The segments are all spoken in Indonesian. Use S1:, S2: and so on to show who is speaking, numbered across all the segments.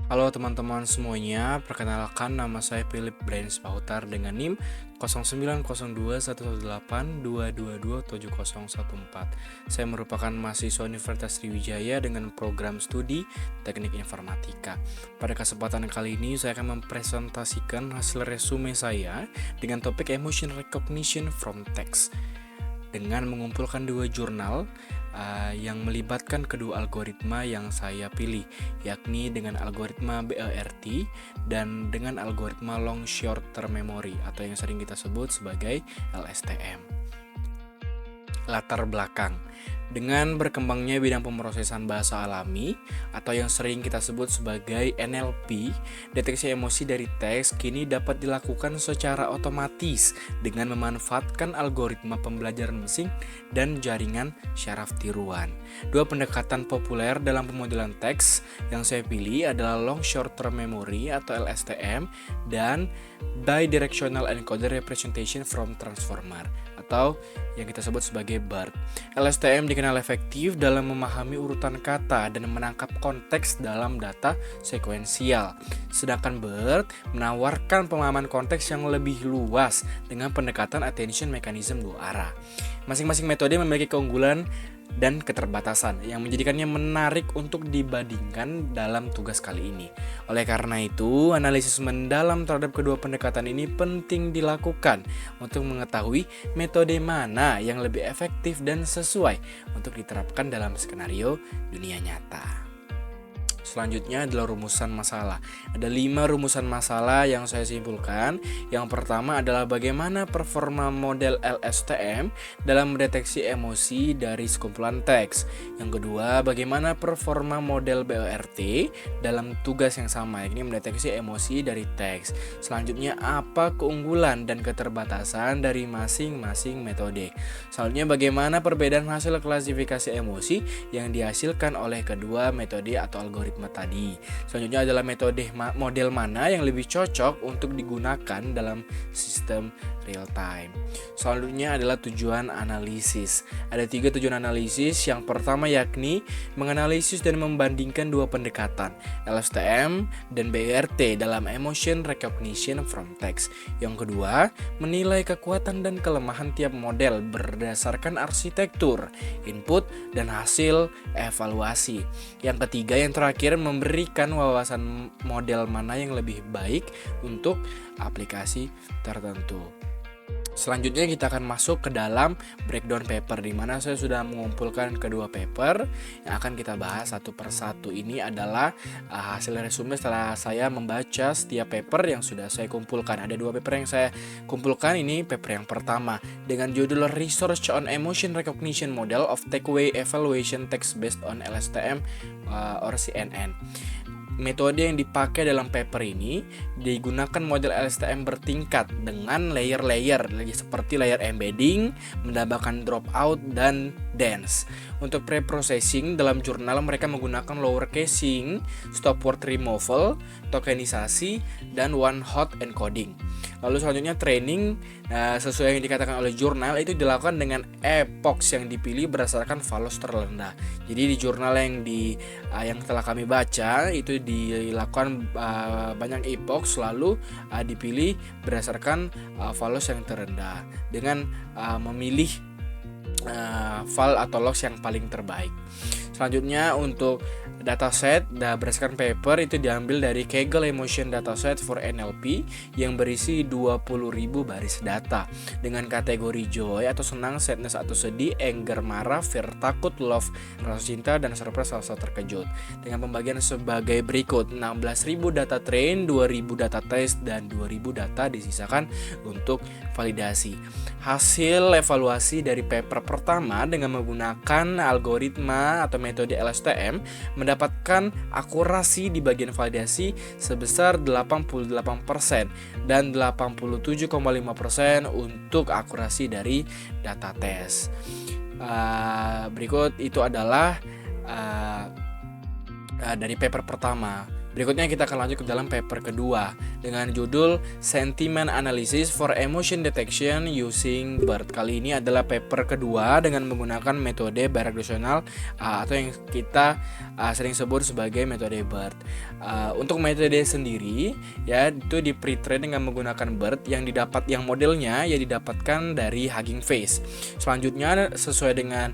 S1: Halo teman-teman semuanya, perkenalkan nama saya Philip Brains Pautar dengan NIM 09021182227014. Saya merupakan mahasiswa Universitas Sriwijaya dengan program studi Teknik Informatika. Pada kesempatan kali ini saya akan mempresentasikan hasil resume saya dengan topik Emotion Recognition from Text dengan mengumpulkan dua jurnal yang melibatkan kedua algoritma yang saya pilih, yakni dengan algoritma BERT dan dengan algoritma Long Short Term Memory atau yang sering kita sebut sebagai LSTM. Latar belakang: dengan berkembangnya bidang pemrosesan bahasa alami atau yang sering kita sebut sebagai NLP, deteksi emosi dari teks kini dapat dilakukan secara otomatis dengan memanfaatkan algoritma pembelajaran mesin dan jaringan syaraf tiruan. Dua pendekatan populer dalam pemodelan teks yang saya pilih adalah Long Short Term Memory atau LSTM dan Bidirectional Encoder Representation from Transformer atau yang kita sebut sebagai BERT. LSTM dikenal efektif dalam memahami urutan kata dan menangkap konteks dalam data sekuensial. Sedangkan BERT menawarkan pemahaman konteks yang lebih luas dengan pendekatan attention mechanism dua arah. Masing-masing metode memiliki keunggulan dan keterbatasan yang menjadikannya menarik untuk dibandingkan dalam tugas kali ini. Oleh karena itu, analisis mendalam terhadap kedua pendekatan ini penting dilakukan untuk mengetahui metode mana yang lebih efektif dan sesuai untuk diterapkan dalam skenario dunia nyata. Selanjutnya adalah rumusan masalah. Ada 5 rumusan masalah yang saya simpulkan. Yang pertama adalah bagaimana performa model LSTM dalam mendeteksi emosi dari sekumpulan teks. Yang kedua, bagaimana performa model BERT dalam tugas yang sama, yakni mendeteksi emosi dari teks. Selanjutnya, apa keunggulan dan keterbatasan dari masing-masing metode. Selanjutnya, bagaimana perbedaan hasil klasifikasi emosi yang dihasilkan oleh kedua metode atau algoritma tadi. Selanjutnya adalah model mana yang lebih cocok untuk digunakan dalam sistem real time. Selanjutnya adalah tujuan analisis. Ada 3 tujuan analisis. Yang pertama yakni menganalisis dan membandingkan dua pendekatan, LSTM dan BERT dalam emotion recognition from text. Yang kedua, menilai kekuatan dan kelemahan tiap model berdasarkan arsitektur, input, dan hasil evaluasi. Yang ketiga, yang terakhir, memberikan wawasan model mana yang lebih baik untuk aplikasi tertentu. Selanjutnya kita akan masuk ke dalam breakdown paper, di mana saya sudah mengumpulkan kedua paper yang akan kita bahas satu persatu. Ini adalah hasil resume setelah saya membaca setiap paper yang sudah saya kumpulkan. Ada 2 paper yang saya kumpulkan. Ini paper yang pertama dengan judul Research on Emotion Recognition Model of Takeaway Evaluation Text Based on LSTM or CNN. Metode yang dipakai dalam paper ini digunakan model LSTM bertingkat dengan layer-layer seperti layer embedding, menambahkan dropout, dan dense. Untuk pre-processing dalam jurnal mereka menggunakan lower casing, stop word removal, tokenisasi, dan one hot encoding. Lalu selanjutnya training sesuai yang dikatakan oleh jurnal itu dilakukan dengan epoch yang dipilih berdasarkan values terrendah. Jadi di jurnal yang telah kami baca itu dilakukan banyak epoch, lalu dipilih berdasarkan values yang terendah dengan memilih file atau logs yang paling terbaik. Selanjutnya untuk dataset berdasarkan paper itu diambil dari Kaggle Emotion Dataset for NLP yang berisi 20.000 baris data dengan kategori joy atau senang, sadness atau sedih, anger marah, fear takut, love rasa cinta, dan surprise rasa terkejut. Dengan pembagian sebagai berikut: 16.000 data train, 2.000 data test, dan 2.000 data disisakan untuk validasi. Hasil evaluasi dari paper pertama dengan menggunakan algoritma atau metode LSTM mendapatkan akurasi di bagian validasi sebesar 88% dan 87,5% untuk akurasi dari data tes. Berikut itu adalah dari paper pertama. Berikutnya kita akan lanjut ke dalam paper kedua dengan judul Sentiment Analysis for Emotion Detection Using BERT. Kali ini adalah paper kedua dengan menggunakan metode bidirectional atau yang kita sering sebut sebagai metode BERT. Untuk metode sendiri ya itu di pre-train dengan menggunakan BERT yang modelnya ya didapatkan dari Hugging Face. Selanjutnya sesuai dengan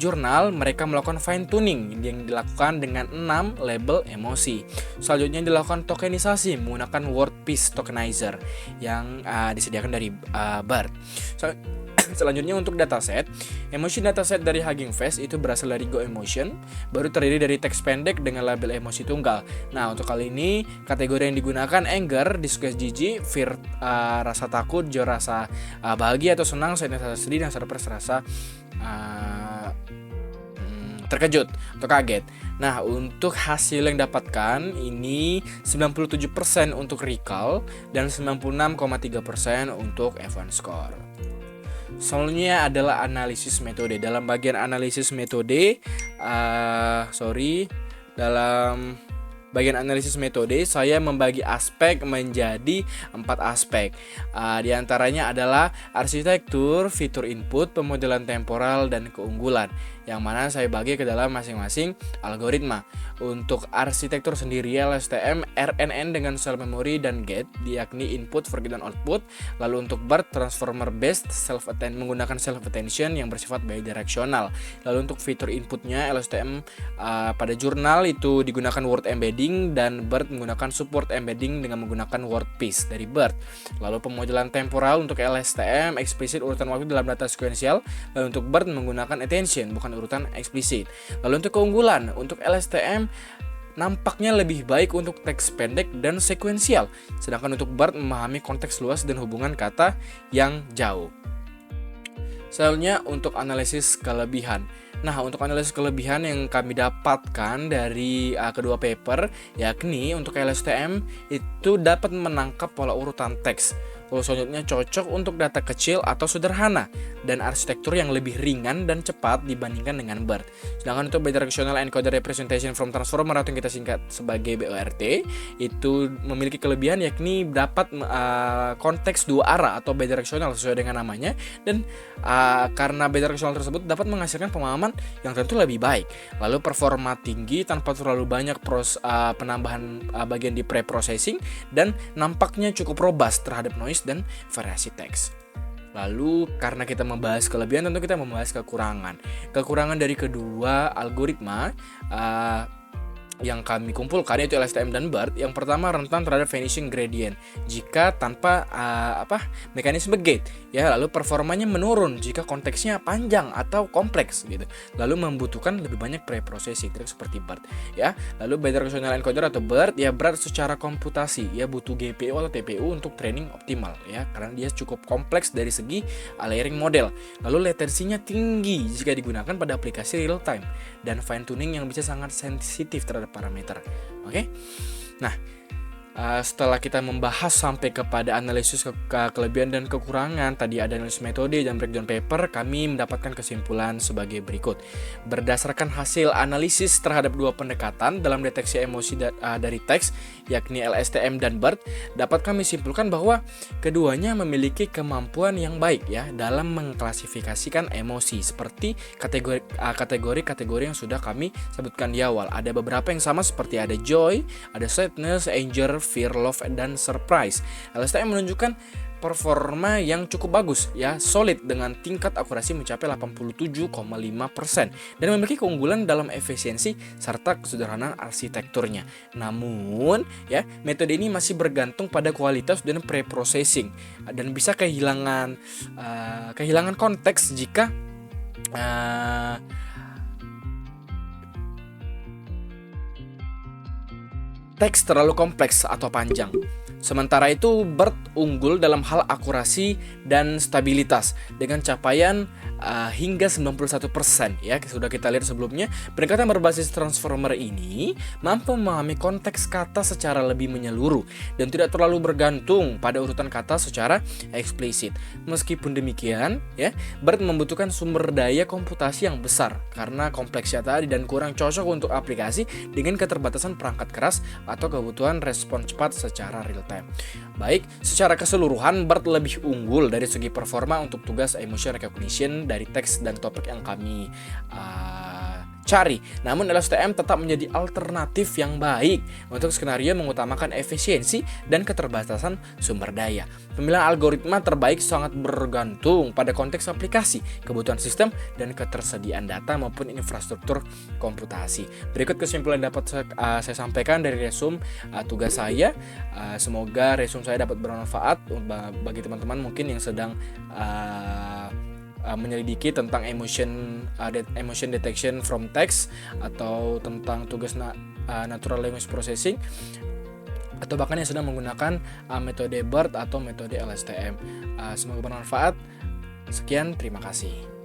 S1: jurnal mereka melakukan fine tuning yang dilakukan dengan 6 label emosi. Selanjutnya dilakukan tokenisasi menggunakan word piece tokenizer yang disediakan dari BERT. Selanjutnya untuk dataset, emotion dataset dari Hugging Face itu berasal dari Go Emotion, baru terdiri dari teks pendek dengan label emosi tunggal. Nah, untuk kali ini kategori yang digunakan anger, disgust, jijik, fear, rasa takut, joy, rasa bahagia atau senang, sadness, rasa sedih, dan surprise, rasa terkejut atau kaget. Nah, untuk hasil yang dapatkan ini 97% untuk recall dan 96,3% untuk F1 score. Selanjutnya adalah analisis metode. Dalam bagian analisis metode, dalam bagian analisis metode saya membagi aspek menjadi 4 aspek. Di antaranya adalah arsitektur, fitur input, pemodelan temporal, dan keunggulan. Yang mana saya bagi ke dalam masing-masing algoritma. Untuk arsitektur sendiri LSTM, RNN dengan cell memory dan gate, yakni input, forget, dan output. Lalu untuk BERT, transformer based, menggunakan self attention yang bersifat bidirectional. Lalu untuk fitur inputnya LSTM pada jurnal itu digunakan word embedding dan BERT menggunakan support embedding dengan menggunakan word piece dari BERT. Lalu pemodelan temporal untuk LSTM eksplisit urutan waktu dalam data sekuensial. Lalu untuk BERT menggunakan attention bukan urutan eksplisit. Lalu untuk keunggulan untuk LSTM nampaknya lebih baik untuk teks pendek dan sekuensial, sedangkan untuk BERT memahami konteks luas dan hubungan kata yang jauh. Selanjutnya untuk analisis kelebihan. Nah, untuk analisis kelebihan yang kami dapatkan dari kedua paper, yakni untuk LSTM itu dapat menangkap pola urutan teks. Lalu selanjutnya cocok untuk data kecil atau sederhana dan arsitektur yang lebih ringan dan cepat dibandingkan dengan BERT. Sedangkan untuk bidirectional encoder representation from transformer atau yang kita singkat sebagai BORT itu memiliki kelebihan yakni dapat konteks dua arah atau bidirectional sesuai dengan namanya, dan karena bidirectional tersebut dapat menghasilkan pemahaman yang tentu lebih baik. Lalu performa tinggi tanpa terlalu banyak penambahan bagian di pre-processing dan nampaknya cukup robust terhadap noise dan variasi teks. Lalu karena kita membahas kelebihan, tentu kita membahas kekurangan. Kekurangan dari kedua algoritma yang kami kumpulkan yaitu LSTM dan BERT. Yang pertama, rentan terhadap vanishing gradient jika tanpa mekanisme gate ya. Lalu performanya menurun jika konteksnya panjang atau kompleks gitu. Lalu membutuhkan lebih banyak pre-processing seperti BERT ya. Lalu bidirectional encoder atau BERT ya berat secara komputasi ya, butuh GPU atau TPU untuk training optimal ya, karena dia cukup kompleks dari segi layering model. Lalu latensinya tinggi jika digunakan pada aplikasi real time dan fine tuning yang bisa sangat sensitif terhadap parameter. Oke. Nah, setelah kita membahas sampai kepada analisis kelebihan dan kekurangan, tadi ada analisis metode dan breakdown paper, kami mendapatkan kesimpulan sebagai berikut. Berdasarkan hasil analisis terhadap dua pendekatan dalam deteksi emosi dari teks, yakni LSTM dan BERT, dapat kami simpulkan bahwa keduanya memiliki kemampuan yang baik ya dalam mengklasifikasikan emosi seperti kategori-kategori yang sudah kami sebutkan di awal. Ada beberapa yang sama seperti ada joy, ada sadness, anger, fear, love, dan surprise. LSTM menunjukkan performa yang cukup bagus ya, solid dengan tingkat akurasi mencapai 87,5% dan memiliki keunggulan dalam efisiensi serta kesederhanaan arsitekturnya. Namun ya, metode ini masih bergantung pada kualitas dan pre-processing dan bisa kehilangan konteks jika teks terlalu kompleks atau panjang. Sementara itu, BERT unggul dalam hal akurasi dan stabilitas dengan capaian hingga 91% ya. Sudah kita lihat sebelumnya, pendekatan berbasis transformer ini mampu memahami konteks kata secara lebih menyeluruh dan tidak terlalu bergantung pada urutan kata secara eksplisit. Meskipun demikian, ya, BERT membutuhkan sumber daya komputasi yang besar karena kompleksnya tadi dan kurang cocok untuk aplikasi dengan keterbatasan perangkat keras atau kebutuhan respon cepat secara real time. Baik, secara keseluruhan BERT lebih unggul dari segi performa untuk tugas emotion recognition dari teks dan topik yang kami cari. Namun LSTM tetap menjadi alternatif yang baik untuk skenario mengutamakan efisiensi dan keterbatasan sumber daya. Pemilihan algoritma terbaik sangat bergantung pada konteks aplikasi, kebutuhan sistem, dan ketersediaan data maupun infrastruktur komputasi. Berikut kesimpulan dapat saya sampaikan dari resume tugas saya. Semoga resume saya dapat bermanfaat bagi teman-teman mungkin yang sedang menyelidiki tentang emotion detection from text atau tentang tugas natural language processing atau bahkan yang sedang menggunakan metode BERT atau metode LSTM. Semoga bermanfaat. Sekian, terima kasih.